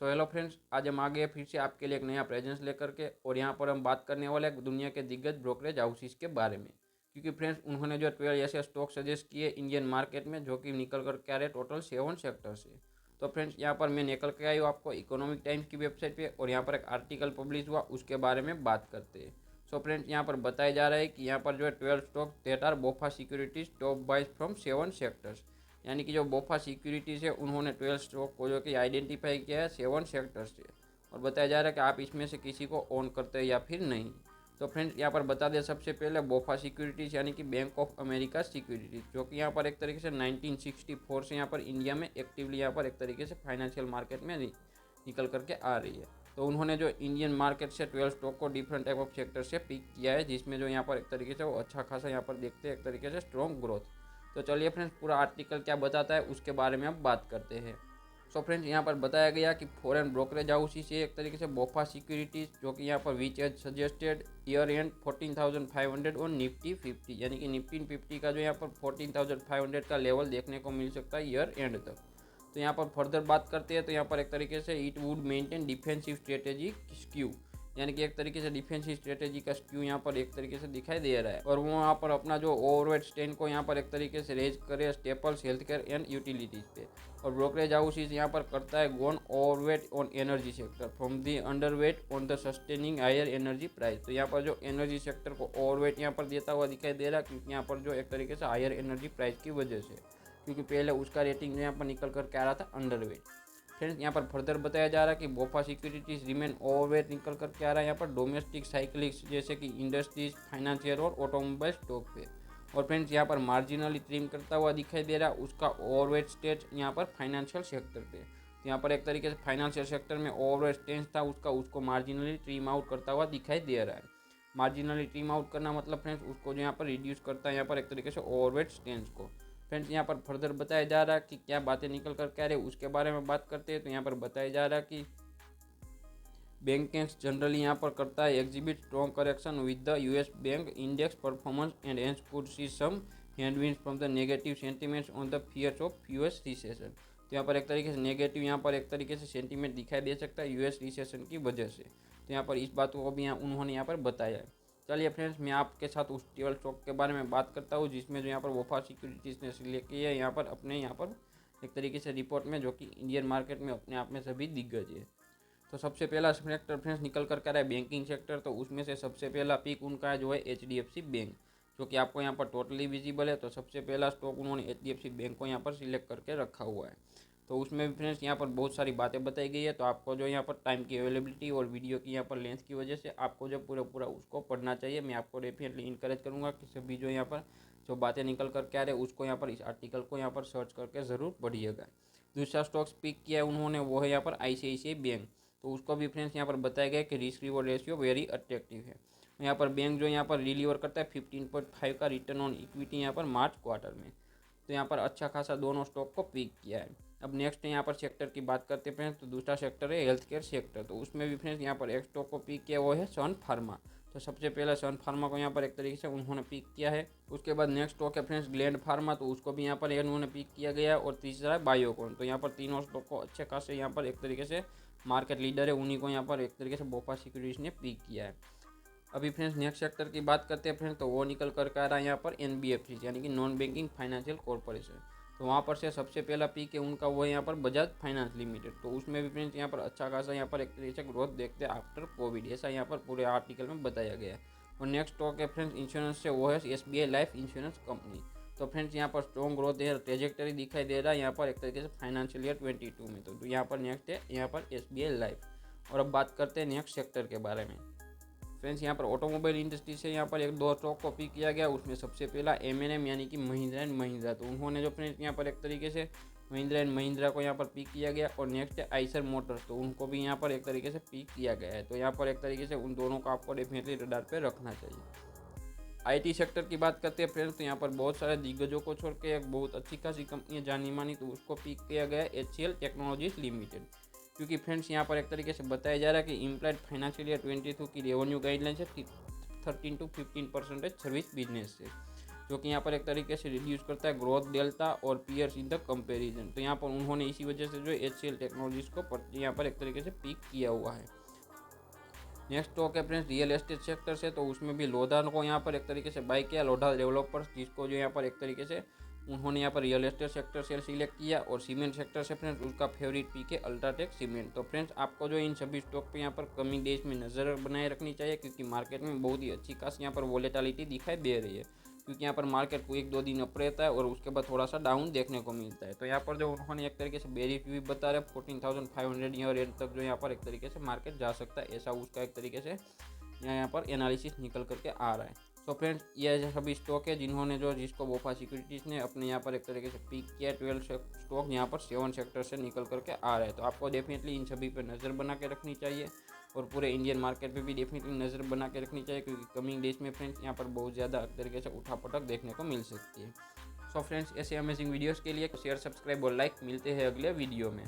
So hello friends, आज हम आ गए फिर से आपके लिए एक नया प्रेजेंस लेकर के। और यहाँ पर हम बात करने वाले हैं दुनिया के दिग्गज ब्रोकरेज हाउसेस के बारे में। क्योंकि फ्रेंड्स उन्होंने जो 12 ऐसे स्टॉक सजेस्ट किए इंडियन मार्केट में, जो कि निकल कर के आ रहे टोटल 7 सेक्टर से। तो फ्रेंड्स यहाँ पर मैं निकल के आई हूँ आपको इकोनॉमिक टाइम्स की वेबसाइट पे, और यहाँ पर एक आर्टिकल पब्लिश हुआ, उसके बारे में बात करते हैं। सो फ्रेंड्स यहाँ पर बताया जा रहा है कि यहाँ पर जो है 12 stock that are BofA securities top buys from 7 sectors. यानी कि जो बोफा सिक्योरिटीज़ है उन्होंने 12 स्टॉक को जो कि आइडेंटिफाई किया है 7 सेक्टर से। और बताया जा रहा है कि आप इसमें से किसी को ओन करते हैं या फिर नहीं। तो फ्रेंड्स यहाँ पर बता दें सबसे पहले बोफा सिक्योरिटीज़ यानी कि बैंक ऑफ अमेरिका सिक्योरिटीज़, जो कि यहाँ पर एक तरीके से 1964 से यहाँ पर इंडिया में एक्टिवली यहाँ पर एक तरीके से फाइनेंशियल मार्केट में निकल करके आ रही है। तो उन्होंने जो इंडियन मार्केट से 12 स्टॉक को डिफरेंट टाइप ऑफ सेक्टर से पिक किया है, जिसमें जो यहाँ पर एक तरीके से वो अच्छा खासा यहाँ पर देखते हैं एक तरीके से स्ट्रॉन्ग ग्रोथ। तो चलिए फ्रेंड्स पूरा आर्टिकल क्या बताता है उसके बारे में अब बात करते हैं। सो फ्रेंड्स यहाँ पर बताया गया कि फॉरेन ब्रोकरेज हाउस से एक तरीके से बोफा सिक्योरिटीज़, जो कि यहाँ पर विच एज सजेस्टेड ईयर एंड 14,500 और निफ्टी 50, यानी कि निफ्टी 50 का जो यहाँ पर 14,500 का लेवल देखने को मिल सकता है ईयर एंड तक। तो यहाँ पर फर्दर बात करते हैं तो यहाँ पर एक तरीके से it would maintain defensive strategy skew, यानी कि एक तरीके से डिफेंसिव स्ट्रेटेजी का स्क्यू यहाँ पर एक तरीके से दिखाई दे रहा है। और वो यहाँ पर अपना जो ओवरवेट स्टैंड को यहाँ पर एक तरीके से रेज करे staples, health care and utilities पे। और ब्रोकरेज हाउस यहाँ पर करता है gone overweight on energy sector from the underweight on the sustaining higher energy price. तो यहाँ पर जो एनर्जी सेक्टर को ओवरवेट यहाँ पर देता हुआ दिखाई दे रहा है, क्योंकि यहाँ पर जो एक तरीके से हायर एनर्जी प्राइस की वजह से, क्योंकि पहले उसका रेटिंग यहाँ पर निकल कर के आ रहा था अंडरवेट। फ्रेंड्स यहाँ पर फर्दर बताया जा रहा है कि बोफा सिक्योरिटीज रिमेन ओवरवेट निकल कर के आ रहा है यहाँ पर डोमेस्टिक साइक्लिक्स जैसे कि इंडस्ट्रीज, फाइनेंशियल और ऑटोमोबाइल स्टॉक पे। और फ्रेंड्स यहाँ पर मार्जिनली ट्रिम करता हुआ दिखाई दे रहा है उसका ओवरवेट स्टेज यहाँ पर फाइनेंशियल सेक्टर पे। तो यहाँ पर एक तरीके से फाइनेंशियल सेक्टर में ओवरवेट स्टेज था उसको मार्जिनली ट्रिम आउट करता हुआ दिखाई दे रहा है। मार्जिनली ट्रिम आउट करना मतलब फ्रेंड्स उसको जो यहाँ पर रिड्यूस करता है यहाँ पर एक तरीके से ओवरवेट स्टेज को। फ्रेंड्स यहाँ पर फर्दर बताया जा रहा है कि क्या बातें निकल कर कह रहे उसके बारे में बात करते हैं। तो यहाँ पर बताया जा रहा है कि बैंक्स जनरली यहाँ पर करता है exhibit strong correction with the US bank index performance and hence could see some headwinds from the negative sentiments on the fears of US recession. तो यहाँ पर एक तरीके से नेगेटिव यहाँ पर एक तरीके से सेंटीमेंट दिखाई दे सकता है यूएस रिसेशन की वजह से। तो यहाँ पर इस बात को भी उन्होंने यहाँ पर बताया है। चलिए फ्रेंड्स मैं आपके साथ उस 12 स्टॉक के बारे में बात करता हूँ जिसमें जो यहाँ पर बोफा सिक्योरिटीज़ ने सिलेक्ट किया है यहाँ पर अपने यहाँ पर एक तरीके से रिपोर्ट में, जो कि इंडियन मार्केट में अपने आप में सभी दिग्गज है। तो सबसे पहला सेक्टर फ्रेंड्स निकल कर रहा है बैंकिंग सेक्टर। तो उसमें से सबसे पहला पिक उनका जो है HDFC बैंक, जो कि आपको यहाँ पर टोटली विजिबल है। तो सबसे पहला स्टॉक उन्होंने HDFC बैंक को यहाँ पर सिलेक्ट करके रखा हुआ है। तो उसमें भी फ्रेंड्स यहाँ पर बहुत सारी बातें बताई गई है। तो आपको जो यहाँ पर टाइम की अवेलेबिलिटी और वीडियो की यहाँ पर लेंथ की वजह से आपको जो पूरा उसको पढ़ना चाहिए। मैं आपको डेफिनेटली इनकरेज करूँगा कि सभी जो यहाँ पर जो बातें निकल कर के आ रहे उसको यहाँ पर इस आर्टिकल को यहाँ पर सर्च करके ज़रूर पढ़िएगा। दूसरा स्टॉक पिक किया है उन्होंने वो है यहाँ पर ICICI बैंक। तो उसको भी फ्रेंड्स यहाँ पर बताया गया कि risk reward ratio very attractive है। यहाँ पर बैंक जो यहाँ पर डिलीवर करता है 15.5 का रिटर्न ऑन इक्विटी यहाँ पर मार्च क्वार्टर में। तो यहाँ पर अच्छा खासा दोनों स्टॉक को पिक किया है। अब नेक्स्ट यहाँ पर सेक्टर की बात करते हैं फ्रेंड्स। तो दूसरा सेक्टर है हेल्थ केयर सेक्टर। तो उसमें भी फ्रेंड्स यहाँ पर एक स्टॉक को पिक किया वो है सन फार्मा। तो सबसे पहले सन फार्मा को यहाँ पर एक तरीके से उन्होंने पिक किया है। उसके बाद नेक्स्ट स्टॉक है फ्रेंड्स ग्लैंड फार्मा। तो उसको भी यहाँ पर उन्होंने पिक किया गया है। और तीसरा है बायोकॉन। तो यहाँ पर तीनों स्टॉक को अच्छे खासे यहाँ पर एक तरीके से मार्केट लीडर है उन्हीं को यहाँ पर एक तरीके से बोफा सिक्योरिटीज ने पिक किया है। अभी फ्रेंड्स नेक्स्ट सेक्टर की बात करते हैं फ्रेंड्स। तो वो निकल कर आ रहा है यहाँ पर NBFC यानी कि नॉन बैंकिंग फाइनेंशियल कॉर्पोरेशन। तो वहाँ पर से सबसे पहला पिक है उनका वो है यहाँ पर बजाज फाइनेंस लिमिटेड। तो उसमें भी फ्रेंड्स यहाँ पर अच्छा खासा यहाँ पर एक तरीके से ग्रोथ देखते हैं आफ्टर कोविड, ऐसा यहाँ पर पूरे आर्टिकल में बताया गया है। और नेक्स्ट स्टॉक है फ्रेंड्स इंश्योरेंस से वो है SBI लाइफ इंश्योरेंस कंपनी। तो फ्रेंड्स यहाँ पर स्ट्रॉन्ग ग्रोथ है, ट्रेजेक्टरी दिखाई दे रहा है यहाँ पर एक तरीके से फाइनेंशियल ईयर 22 में। तो यहाँ पर नेक्स्ट है यहाँ पर SBI लाइफ। और अब बात करते हैं नेक्स्ट सेक्टर के बारे में। फ्रेंड्स यहाँ पर ऑटोमोबाइल इंडस्ट्री से यहाँ पर एक दो स्टॉक को पिक किया गया। उसमें सबसे पहला M&M यानी कि महिंद्रा एंड महिंद्रा। तो उन्होंने जो फ्रेंड्स यहाँ पर एक तरीके से महिंद्रा एंड महिंद्रा को यहाँ पर पिक किया गया। और नेक्स्ट है आइसर मोटर्स। तो उनको भी यहाँ पर एक तरीके से पिक किया गया है। तो यहाँ पर एक तरीके से उन दोनों को आपको डेफिनेटली रडार पे रखना चाहिए। IT सेक्टर की बात करते हैं फ्रेंड्स। तो यहाँ पर बहुत सारे दिग्गजों को छोड़ के एक बहुत अच्छी खासी कंपनी जानी मानी, तो उसको पिक किया गया है HCL टेक्नोलॉजीज लिमिटेड। क्योंकि फ्रेंड्स यहाँ पर एक तरीके से बताया जा रहा है कि इम्प्लाइड फाइनेंशियल ईयर 22 की रेवेन्यू गाइडलाइन है 13 to 15% सर्विस बिजनेस से। जो कि यहाँ पर एक तरीके से रिड्यूस करता है ग्रोथ डेल्टा और पीयर्स इन द कंपैरिजन। तो यहाँ पर उन्होंने इसी वजह से जो HCL टेक्नोलॉजीज को यहाँ पर एक तरीके से पिक किया हुआ है। नेक्स्ट स्टॉक है फ्रेंड्स रियल एस्टेट सेक्टर से, तो उसमें भी लोधा को यहाँ पर एक तरीके से बाय किया, लोधा डेवलपर्स, जिसको जो यहाँ पर एक तरीके से उन्होंने यहाँ पर रियल एस्टेट सेक्टर से सिलेक्ट किया। और सीमेंट सेक्टर से फ्रेंड्स उसका फेवरेट पिक है अल्ट्राटेक सीमेंट। तो फ्रेंड्स आपको जो इन सभी स्टॉक पे यहाँ पर कमिंग डेज में नज़र बनाए रखनी चाहिए, क्योंकि मार्केट में बहुत ही अच्छी खास यहाँ पर वोलेटिलिटी दिखाई दे रही है, क्योंकि यहाँ पर मार्केट को 1-2 दिन अप रहता है और उसके बाद थोड़ा सा डाउन देखने को मिलता है। तो यहाँ पर जो उन्होंने एक तरीके से बेरिश भी बता रहे 14,500 ईयर रेट तक जो यहाँ पर एक तरीके से मार्केट जा सकता है, ऐसा उसका एक तरीके से यहाँ पर एनालिसिस निकल करके आ रहा है। तो फ्रेंड्स ये सभी स्टॉक है जिन्होंने जिसको बोफा सिक्योरिटीज़ ने अपने यहाँ पर एक तरीके से पिक किया। 12 स्टॉक यहाँ पर 7 सेक्टर से निकल करके आ रहा है। तो आपको डेफिनेटली इन सभी पे नज़र बना के रखनी चाहिए और पूरे इंडियन मार्केट पे भी डेफिनेटली नज़र बना के रखनी चाहिए, क्योंकि कमिंग डेज में फ्रेंड्स यहाँ पर बहुत ज़्यादा एक तरीके से उठापटक देखने को मिल सकती है। सो फ्रेंड्स ऐसे अमेजिंग वीडियोज़ के लिए शेयर, सब्सक्राइब और लाइक। मिलते हैं अगले वीडियो में।